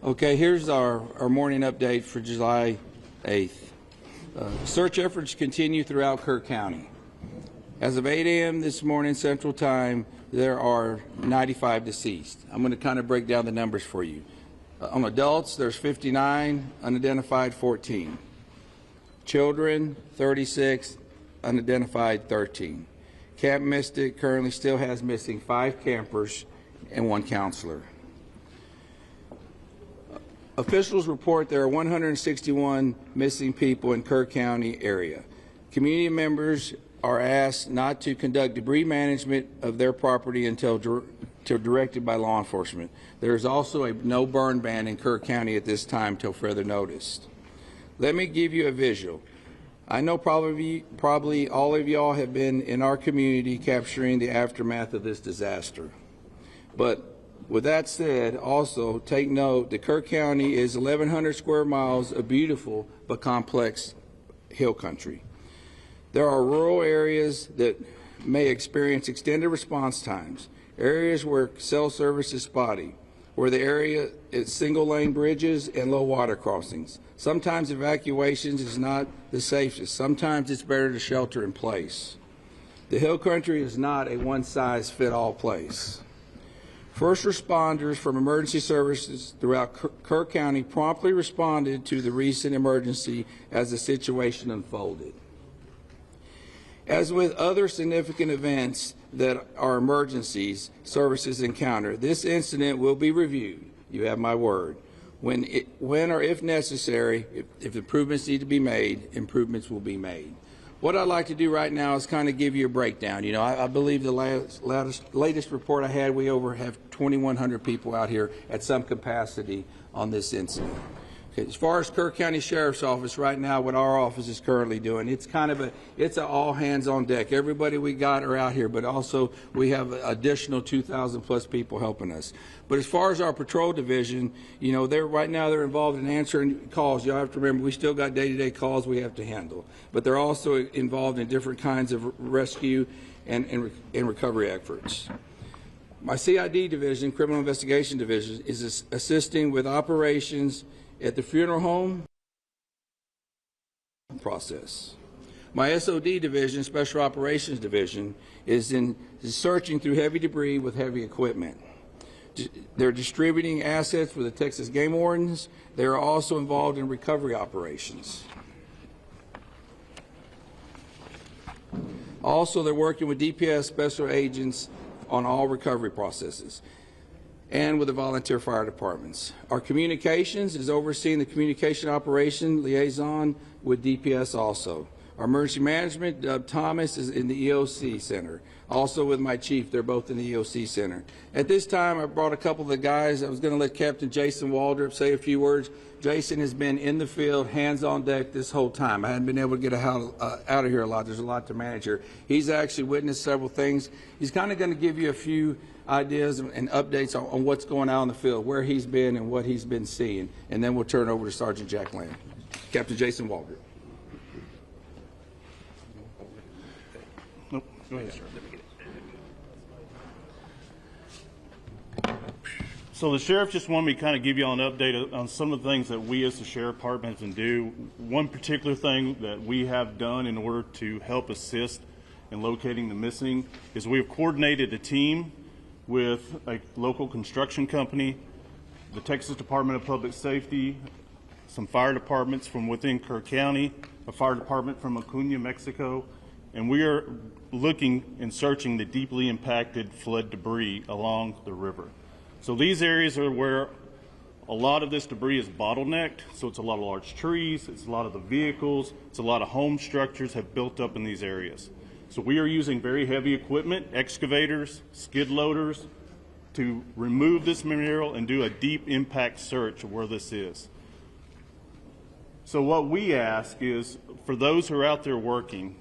Okay, here's our morning update for July 8th. Search efforts continue throughout Kerr County. As of 8 a.m. this morning Central Time, there are 95 deceased. I'm going to kind of break down the numbers for you. On adults, there's 59, unidentified 14. Children, 36, unidentified 13. Camp Mystic currently still has missing 5 campers and 1 counselor. Officials report there are 161 missing people in Kerr County area. Community members are asked not to conduct debris management of their property until directed by law enforcement. There is also a no burn ban in Kerr County at this time till further notice. Let me give you a visual. I know probably all of y'all have been in our community capturing the aftermath of this disaster. But with that said, also take note that Kerr County is 1,100 square miles of beautiful but complex hill country. There are rural areas that may experience extended response times, areas where cell service is spotty, where the area is single-lane bridges and low water crossings. Sometimes evacuations is not the safest. Sometimes it's better to shelter in place. The hill country is not a one-size-fits-all place. First responders from emergency services throughout Kerr County promptly responded to the recent emergency as the situation unfolded. As with other significant events that are emergencies services encounter, this incident will be reviewed. You have my word. When or if necessary, if improvements need to be made, improvements will be made. What I'd like to do right now is kind of give you a breakdown. You know, I believe the latest report I had, we have 2,100 people out here at some capacity on this incident. Okay, as far as Kerr County Sheriff's Office right now, what our office is currently doing, it's an all hands on deck. Everybody we got are out here, but also we have additional 2,000 plus people helping us. But as far as our patrol division, you know, right now they're involved in answering calls. Y'all have to remember, we still got day-to-day calls we have to handle. But they're also involved in different kinds of rescue and recovery efforts. My CID division, Criminal Investigation Division, is assisting with operations at the funeral home process. My SOD division, Special Operations Division, is searching through heavy debris with heavy equipment. They're distributing assets with the Texas Game Wardens. They are also involved in recovery operations. Also, they're working with DPS special agents on all recovery processes and with the volunteer fire departments. Our communications is overseeing the communication operation liaison with DPS also. Our emergency management, Doug Thomas, is in the EOC Center. Also with my chief, they're both in the EOC Center. At this time, I brought a couple of the guys. I was going to let Captain Jason Waldrop say a few words. Jason has been in the field, hands on deck this whole time. I hadn't been able to get out of here a lot. There's a lot to manage here. He's actually witnessed several things. He's kind of going to give you a few ideas and updates on what's going on in the field, where he's been and what he's been seeing. And then we'll turn it over to Sergeant Jack Lamb. Captain Jason Waldrop. Nope. Go ahead. So the sheriff just wanted me to kind of give you all an update on some of the things that we as the sheriff department can do. One particular thing that we have done in order to help assist in locating the missing is we have coordinated a team with a local construction company, the Texas Department of Public Safety, some fire departments from within Kerr County, a fire department from Acuña, Mexico, and we are looking and searching the deeply impacted flood debris along the river. So these areas are where a lot of this debris is bottlenecked, so it's a lot of large trees, it's a lot of the vehicles, it's a lot of home structures have built up in these areas. So we are using very heavy equipment, excavators, skid loaders, to remove this material and do a deep impact search of where this is. So what we ask is, for those who are out there working,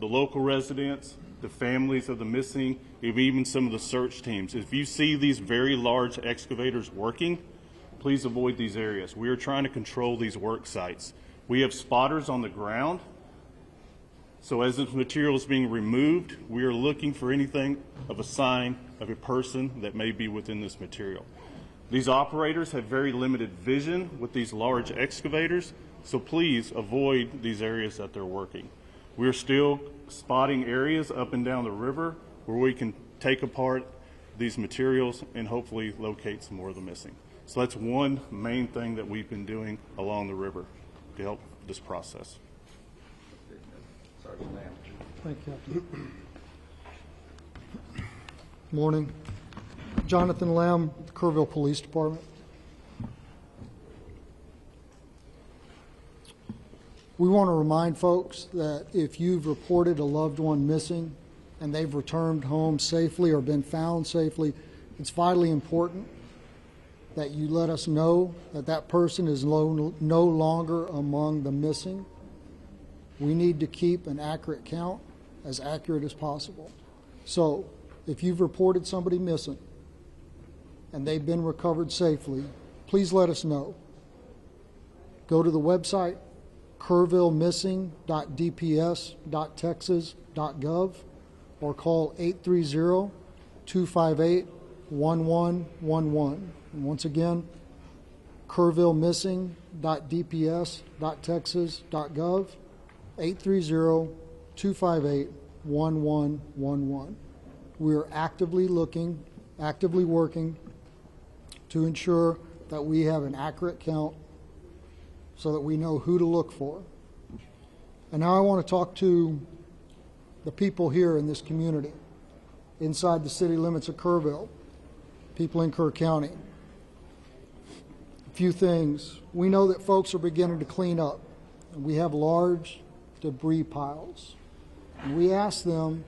the local residents, the families of the missing, even some of the search teams, if you see these very large excavators working, please avoid these areas. We are trying to control these work sites. We have spotters on the ground, so as this material is being removed, we are looking for anything of a sign of a person that may be within this material. These operators have very limited vision with these large excavators, so please avoid these areas that they're working. We're still spotting areas up and down the river where we can take apart these materials and hopefully locate some more of the missing. So that's one main thing that we've been doing along the river to help this process. Thank you, Captain. Morning. Jonathan Lamb, Kerrville Police Department. We want to remind folks that if you've reported a loved one missing and they've returned home safely or been found safely, it's vitally important that you let us know that that person is no longer among the missing. We need to keep an accurate count, as accurate as possible. So if you've reported somebody missing and they've been recovered safely, please let us know. Go to the website kerrvillemissing.dps.texas.gov or call 830-258-1111. And once again, kerrvillemissing.dps.texas.gov, 830-258-1111. We are actively working to ensure that we have an accurate count so that we know who to look for. And now I want to talk to the people here in this community, inside the city limits of Kerrville, people in Kerr County. A few things. We know that folks are beginning to clean up. And we have large debris piles. And we ask them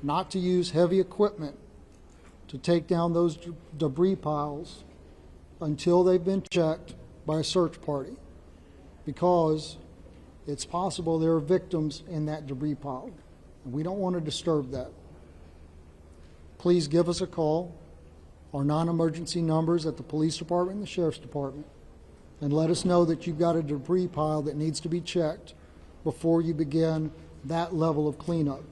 not to use heavy equipment to take down those debris piles until they've been checked by a search party, because it's possible there are victims in that debris pile, and we don't want to disturb that. Please give us a call, our non-emergency numbers at the police department and the sheriff's department, and let us know that you've got a debris pile that needs to be checked before you begin that level of cleanup.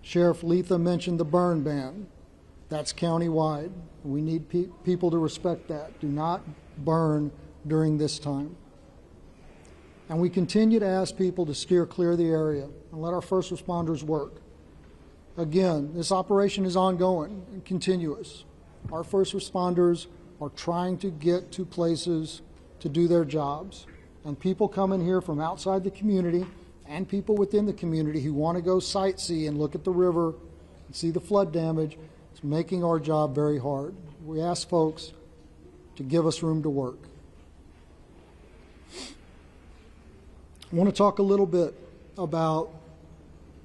Sheriff Letha mentioned the burn ban. That's countywide. We need people to respect that. Do not burn during this time. And we continue to ask people to steer clear of the area and let our first responders work. Again, this operation is ongoing and continuous. Our first responders are trying to get to places to do their jobs. And people come in here from outside the community and people within the community who want to go sightsee and look at the river and see the flood damage. It's making our job very hard. We ask folks to give us room to work. I want to talk a little bit about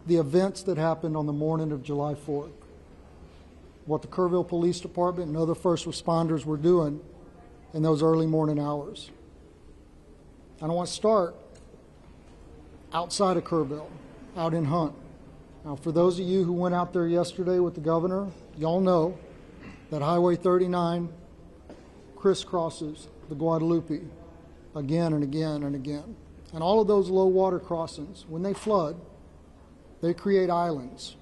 the events that happened on the morning of July 4th, what the Kerrville Police Department and other first responders were doing in those early morning hours. And I want to start outside of Kerrville, out in Hunt. Now, for those of you who went out there yesterday with the governor, y'all know that Highway 39 crisscrosses the Guadalupe again and again and again. And all of those low water crossings, when they flood, they create islands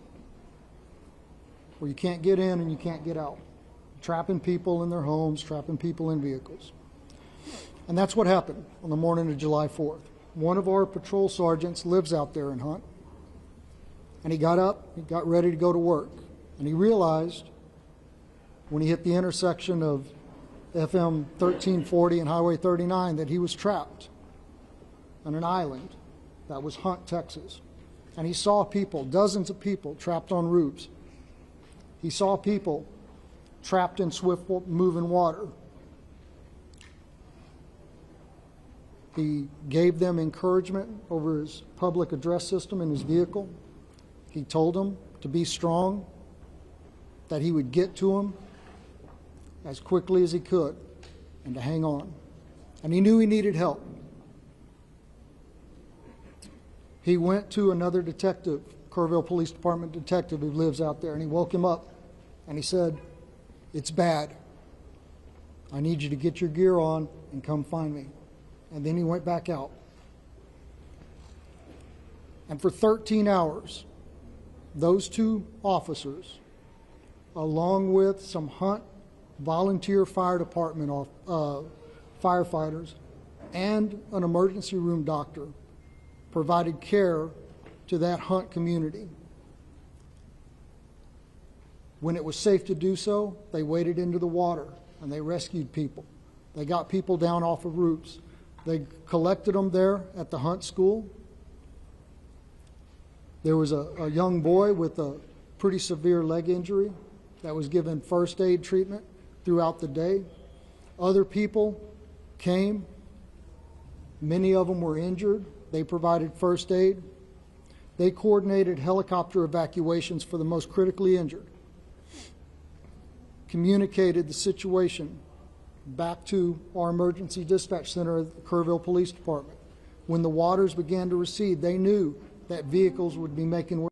where you can't get in and you can't get out, trapping people in their homes, trapping people in vehicles. And that's what happened on the morning of July 4th. One of our patrol sergeants lives out there in Hunt, and he got up, he got ready to go to work, and he realized when he hit the intersection of FM 1340 and Highway 39 that he was trapped on an island that was Hunt, Texas. And he saw people, dozens of people, trapped on roofs. He saw people trapped in swift moving water. He gave them encouragement over his public address system in his vehicle. He told them to be strong, that he would get to them as quickly as he could, and to hang on. And he knew he needed help. He went to another detective, Kerrville Police Department detective who lives out there, and he woke him up and he said, "It's bad. I need you to get your gear on and come find me." And then he went back out. And for 13 hours, those two officers, along with some Hunt volunteer fire department firefighters, and an emergency room doctor provided care to that Hunt community. When it was safe to do so, they waded into the water and they rescued people. They got people down off of roofs. They collected them there at the Hunt School. There was a young boy with a pretty severe leg injury that was given first aid treatment throughout the day. Other people came. Many of them were injured. They provided first aid. They coordinated helicopter evacuations for the most critically injured, communicated the situation back to our emergency dispatch center at the Kerrville Police Department. When the waters began to recede, they knew that vehicles would be making way.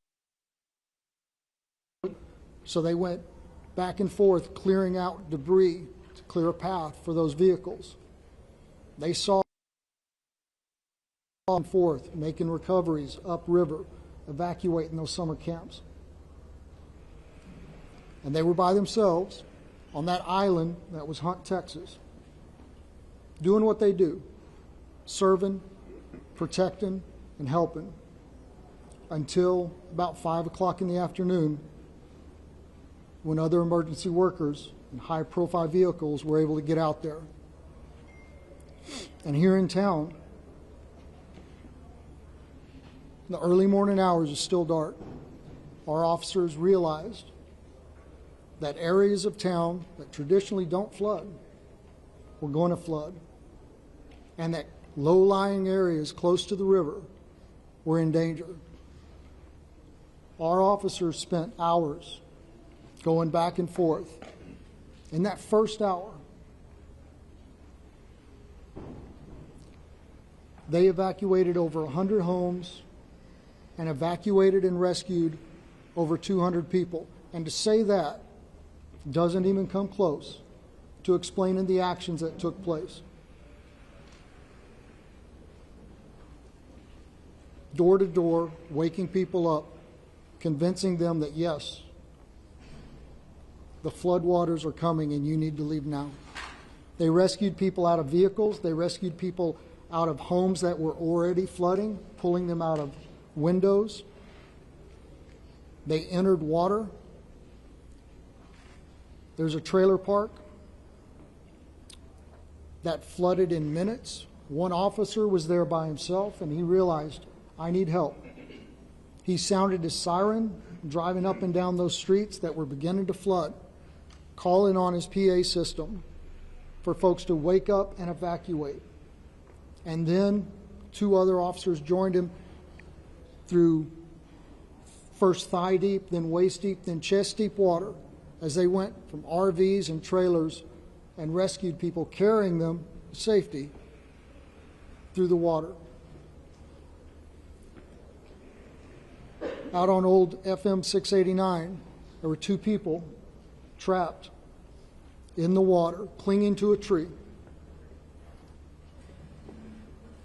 So they went back and forth clearing out debris to clear a path for those vehicles. They saw back and forth making recoveries upriver, evacuating those summer camps. And they were by themselves on that island that was Hunt, Texas, doing what they do, serving, protecting, and helping, until about 5 o'clock in the afternoon, when other emergency workers and high-profile vehicles were able to get out there. And here in town, in the early morning hours, it's still dark, our officers realized that areas of town that traditionally don't flood were going to flood, and that low-lying areas close to the river were in danger. Our officers spent hours going back and forth. In that first hour, they evacuated over 100 homes and evacuated and rescued over 200 people. And to say that doesn't even come close to explaining the actions that took place. Door to door, waking people up, convincing them that yes, the floodwaters are coming and you need to leave now. They rescued people out of vehicles. They rescued people out of homes that were already flooding, pulling them out of windows. They entered water. There's a trailer park that flooded in minutes. One officer was there by himself, and he realized, I need help. He sounded his siren, driving up and down those streets that were beginning to flood, calling on his PA system for folks to wake up and evacuate. And then 2 other officers joined him through first thigh deep, then waist deep, then chest deep water, as they went from RVs and trailers and rescued people, carrying them to safety through the water. Out on old FM 689, there were 2 people trapped in the water, clinging to a tree.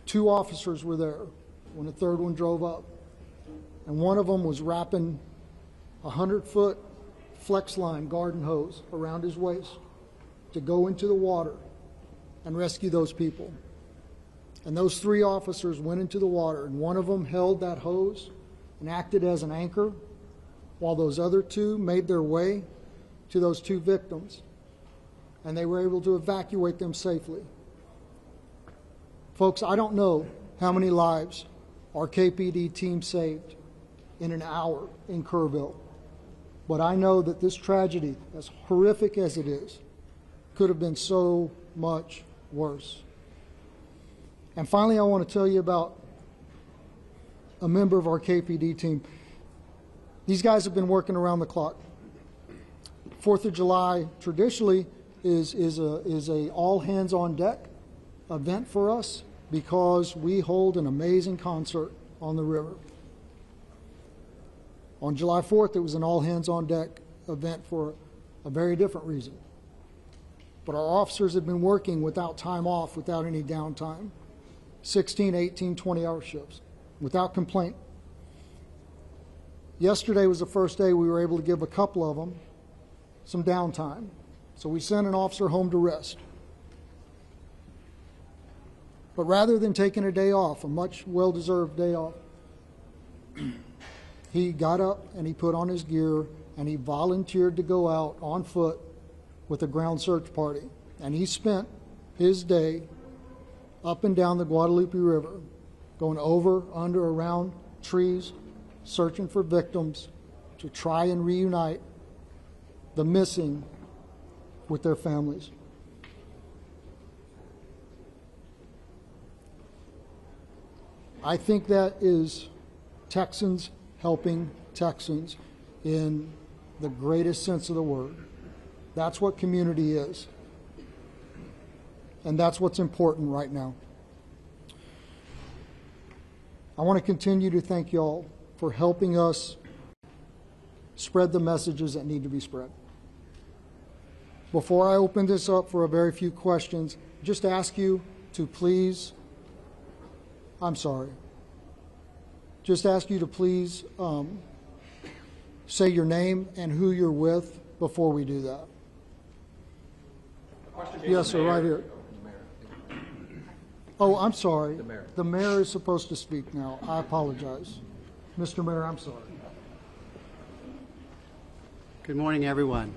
2 officers were there when the 3rd one drove up, and one of them was wrapping a 100-foot flex line garden hose around his waist to go into the water and rescue those people. And those 3 officers went into the water, and one of them held that hose and acted as an anchor, while those other 2 made their way to those 2 victims, and they were able to evacuate them safely. Folks, I don't know how many lives our KPD team saved in an hour in Kerrville, but I know that this tragedy, as horrific as it is, could have been so much worse. And finally, I want to tell you about a member of our KPD team. These guys have been working around the clock. 4th of July traditionally is a all hands on deck event for us, because we hold an amazing concert on the river. On July 4th, it was an all hands on deck event for a very different reason. But our officers have been working without time off, without any downtime, 16, 18, 20-hour shifts, without complaint. Yesterday was the first day we were able to give a couple of them some downtime. So we sent an officer home to rest. But rather than taking a day off, a much well-deserved day off, he got up and he put on his gear and he volunteered to go out on foot with a ground search party. And he spent his day up and down the Guadalupe River, going over, under, around trees, searching for victims to try and reunite the missing with their families. I think that is Texans helping Texans in the greatest sense of the word. That's what community is. And that's what's important right now. I want to continue to thank y'all for helping us spread the messages that need to be spread. Before I open this up for a very few questions, just ask you to please, just ask you to please say your name and who you're with before we do that. Yes, sir, right here. Oh, I'm sorry. The mayor is supposed to speak now. I apologize. Mr. Mayor, I'm sorry. Good morning, everyone.